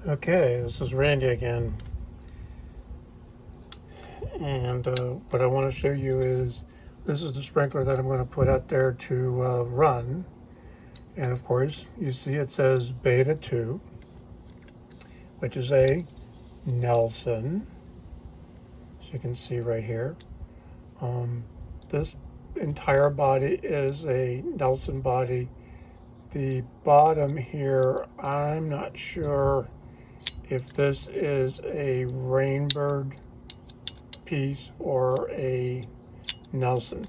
Okay, this is Randy again, and what I want to show you is this is the sprinkler that I'm going to put out there to run. And of course, you see it says Beta 2, which is a Nelson, as you can see right here. This entire body is a Nelson body. The bottom here, I'm not sure if this is a Rainbird piece or a Nelson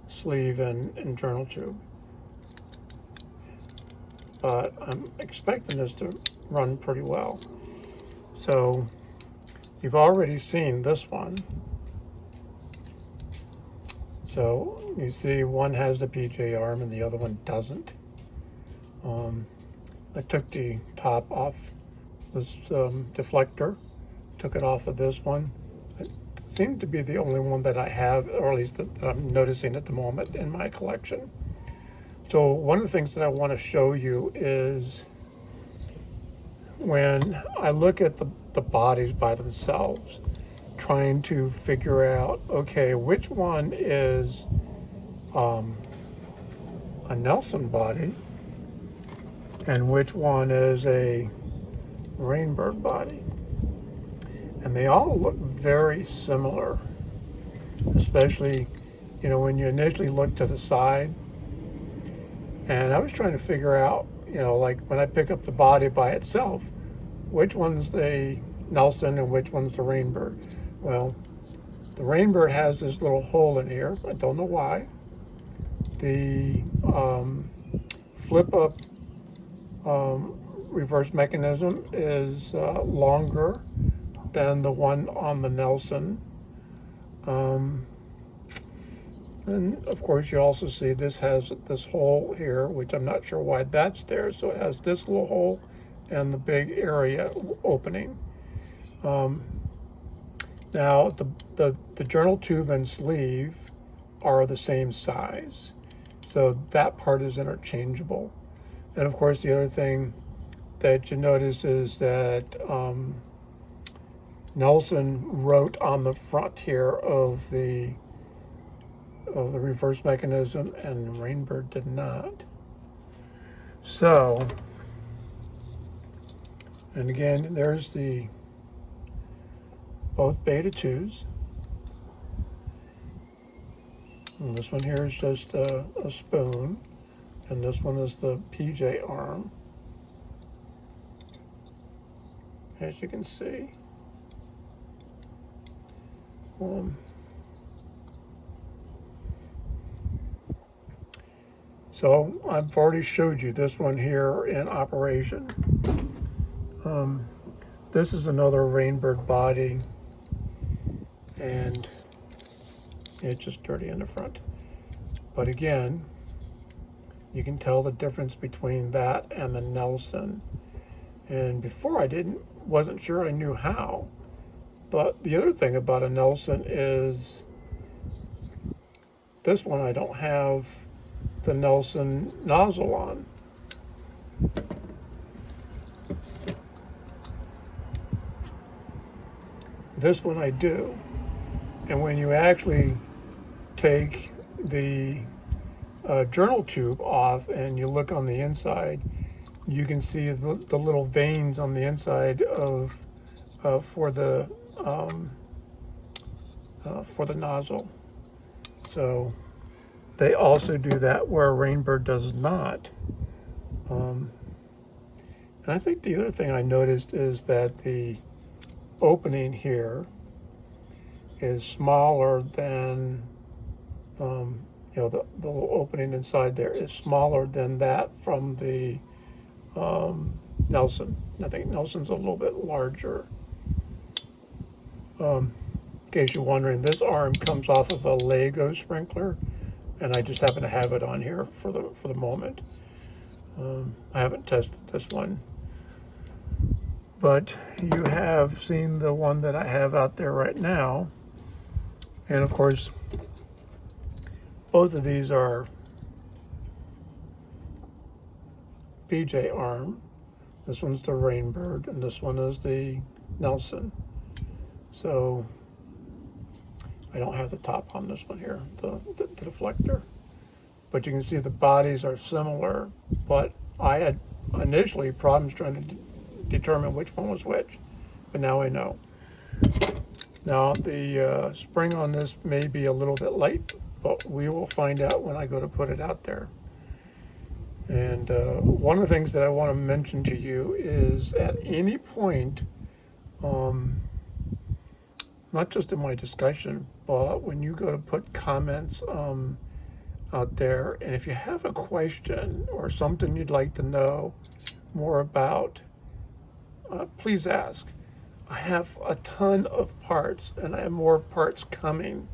sleeve and journal tube. But I'm expecting this to run pretty well. So you've already seen this one. So you see one has the PJ arm and the other one doesn't. I took the top off this deflector, took it off of this one. It seemed to be the only one that I have, or at least that I'm noticing at the moment in my collection. So one of the things that I want to show you is when I look at the bodies by themselves, trying to figure out, okay, which one is a Nelson body and which one is a Rainbird body. And they all look very similar, especially, when you initially look to the side. And I was trying to figure out, like when I pick up the body by itself, which one's the Nelson and which one's the Rainbird. Well, the Rainbird has this little hole in here. I don't know why. The flip up reverse mechanism is longer than the one on the Nelson. And of course you also see this has this hole here, which I'm not sure why that's there. So it has this little hole and the big area opening. Now the journal tube and sleeve are the same size. So that part is interchangeable. And of course the other thing that you notice is that Nelson wrote on the front here of the reverse mechanism and Rainbird did not. So, and again, there's the both Beta 2s. And this one here is just a spoon, and this one is the PJ arm, as you can see. So I've already showed you this one here in operation. This is another Rainbird body, and it's just dirty in the front. But again, you can tell the difference between that and the Nelson. And before I wasn't sure I knew how. But the other thing about a Nelson is this one I don't have the Nelson nozzle on. This one I do. And when you actually take the journal tube off and you look on the inside, you can see the little veins on the inside of for the nozzle. So they also do that where Rainbird does not. And I think the other thing I noticed is that the opening here is smaller than, the little opening inside there is smaller than that from the Nelson. I think Nelson's a little bit larger. In case you're wondering, this arm comes off of a Lego sprinkler, and I just happen to have it on here for the moment. I haven't tested this one, but you have seen the one that I have out there right now, and of course, both of these are PJ arm. This one's the Rainbird, and this one is the Nelson. So I don't have the top on this one here, the deflector. But you can see the bodies are similar, but I had initially problems trying to determine which one was which, but now I know. Now the spring on this may be a little bit light, but we will find out when I go to put it out there. And one of the things that I want to mention to you is at any point, not just in my discussion, but when you go to put comments out there, and if you have a question or something you'd like to know more about, please ask. I have a ton of parts, and I have more parts coming.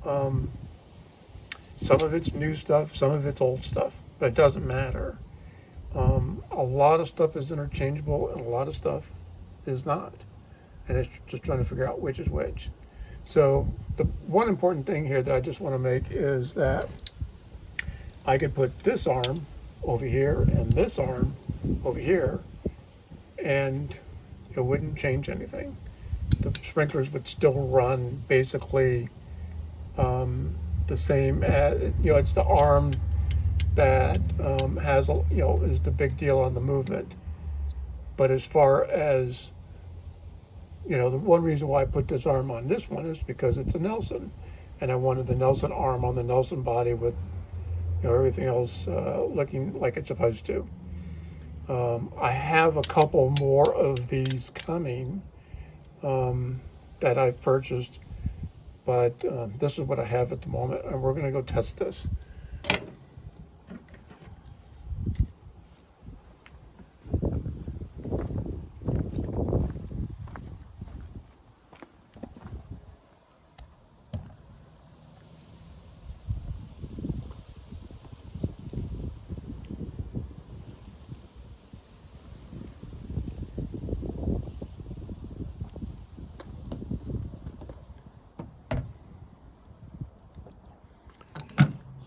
Some of it's new stuff, some of it's old stuff, but it doesn't matter. A lot of stuff is interchangeable, and a lot of stuff is not. And it's just trying to figure out which is which. So the one important thing here that I just want to make is that I could put this arm over here and this arm over here, and it wouldn't change anything. The sprinklers would still run basically the same as, it's the arm that has, is the big deal on the movement. But as far as, the one reason why I put this arm on this one is because it's a Nelson, and I wanted the Nelson arm on the Nelson body with, everything else looking like it's supposed to. I have a couple more of these coming that I've purchased, but this is what I have at the moment, and we're going to go test this.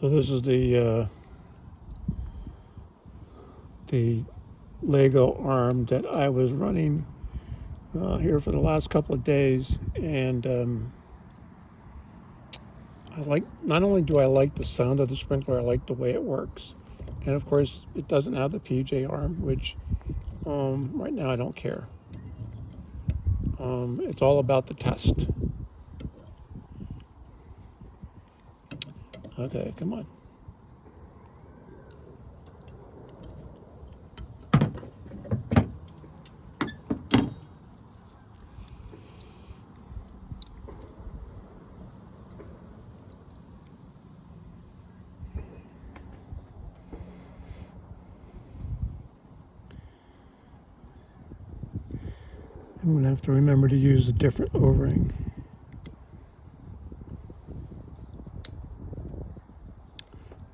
So this is the Lego arm that I was running here for the last couple of days, and not only do I like the sound of the sprinkler, I like the way it works. And of course, it doesn't have the PJ arm, which right now I don't care. It's all about the test. Okay, come on. I'm going to have to remember to use a different O-ring.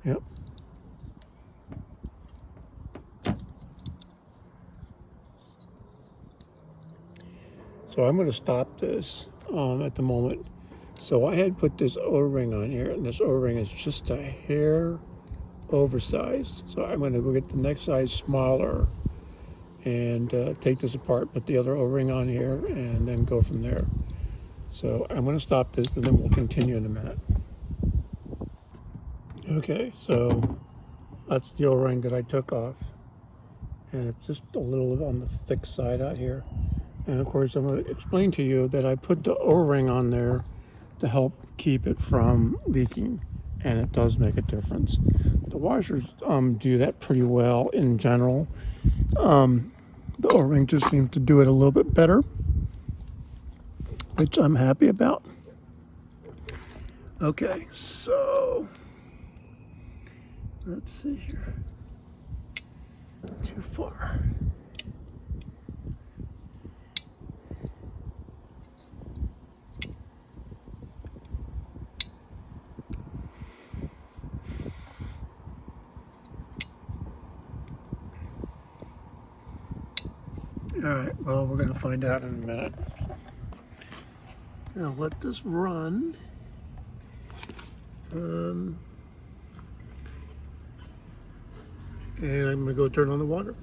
Yep. So I'm going to stop this at the moment. So I had put this O-ring on here, and this O-ring is just a hair oversized. So I'm going to go get the next size smaller and take this apart, put the other O-ring on here, and then go from there. So I'm going to stop this, and then we'll continue in a minute. Okay, so that's the O-ring that I took off, and it's just a little on the thick side out here. And of course, I'm going to explain to you that I put the O-ring on there to help keep it from leaking, and it does make a difference. The washers do that pretty well in general. The O-ring just seems to do it a little bit better, which I'm happy about. Okay, so let's see here. Too far. All right, well, we're going to find out in a minute. Now let this run. And I'm going to go turn on the water.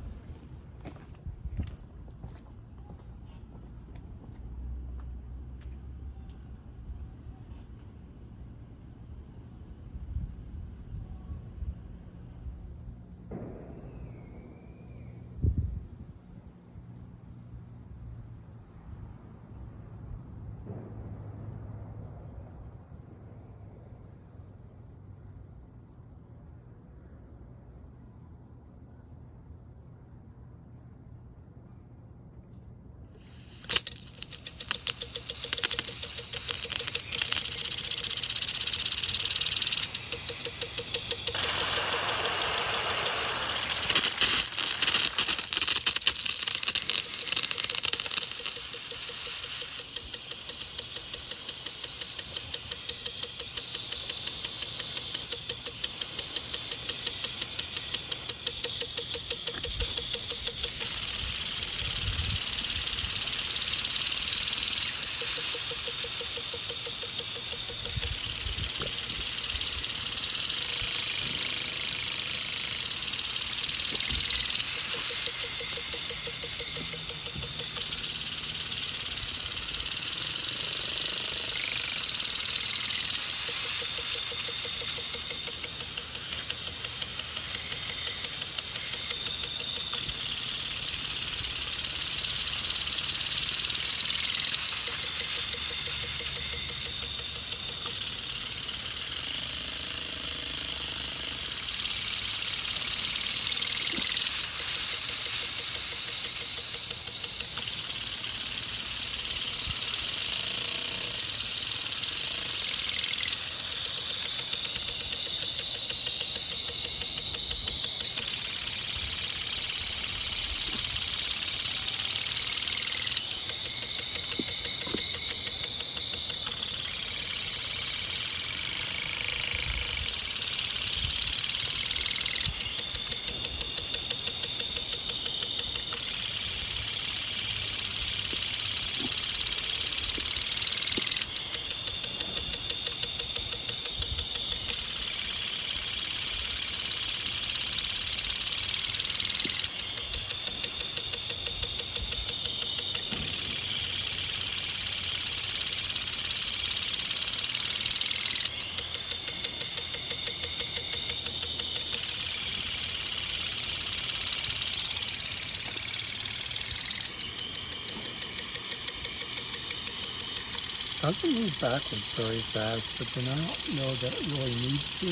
Doesn't move backwards very fast, but then I don't know that it really needs to.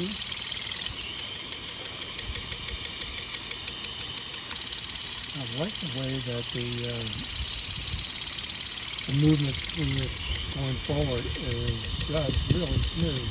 I like the way that the movement when you're going forward is just really smooth.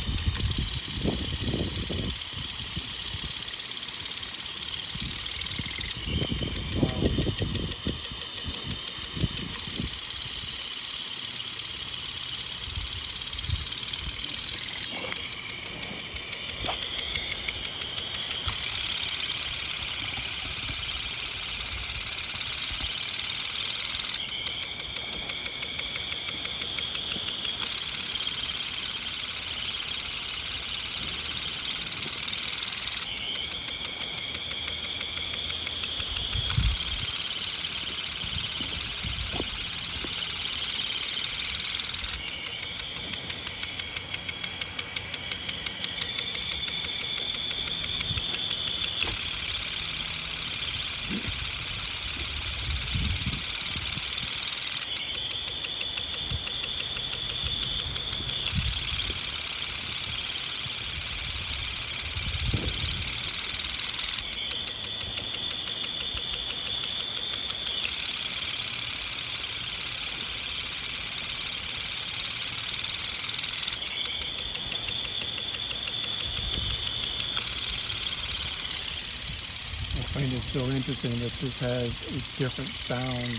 I find it so interesting that this has a different sound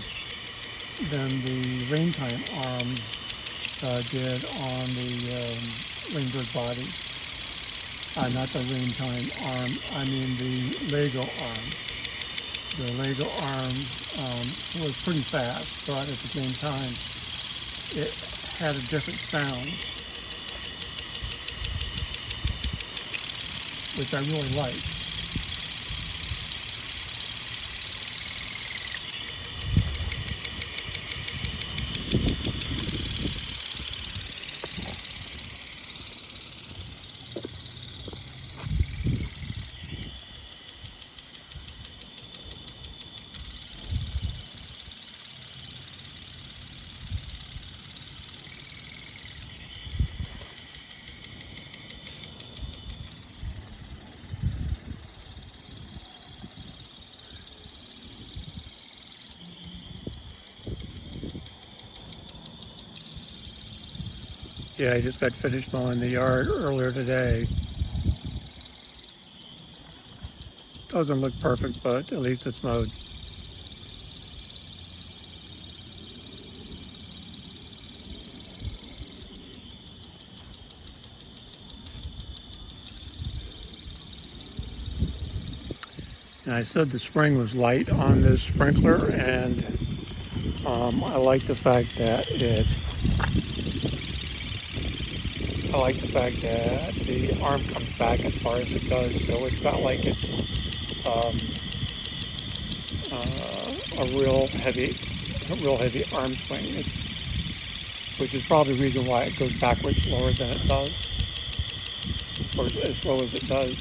than the rain time arm did on the Rainbird body. Not the rain time arm, I mean the Lego arm. The Lego arm was pretty fast, but at the same time it had a different sound, which I really liked. Yeah, I just got finished mowing the yard earlier today. Doesn't look perfect, but at least it's mowed. And I said the spring was light on this sprinkler, and I like the fact that the arm comes back as far as it does, so it's not like it's a real heavy arm swing, which is probably the reason why it goes backwards slower than it does, or as slow as it does.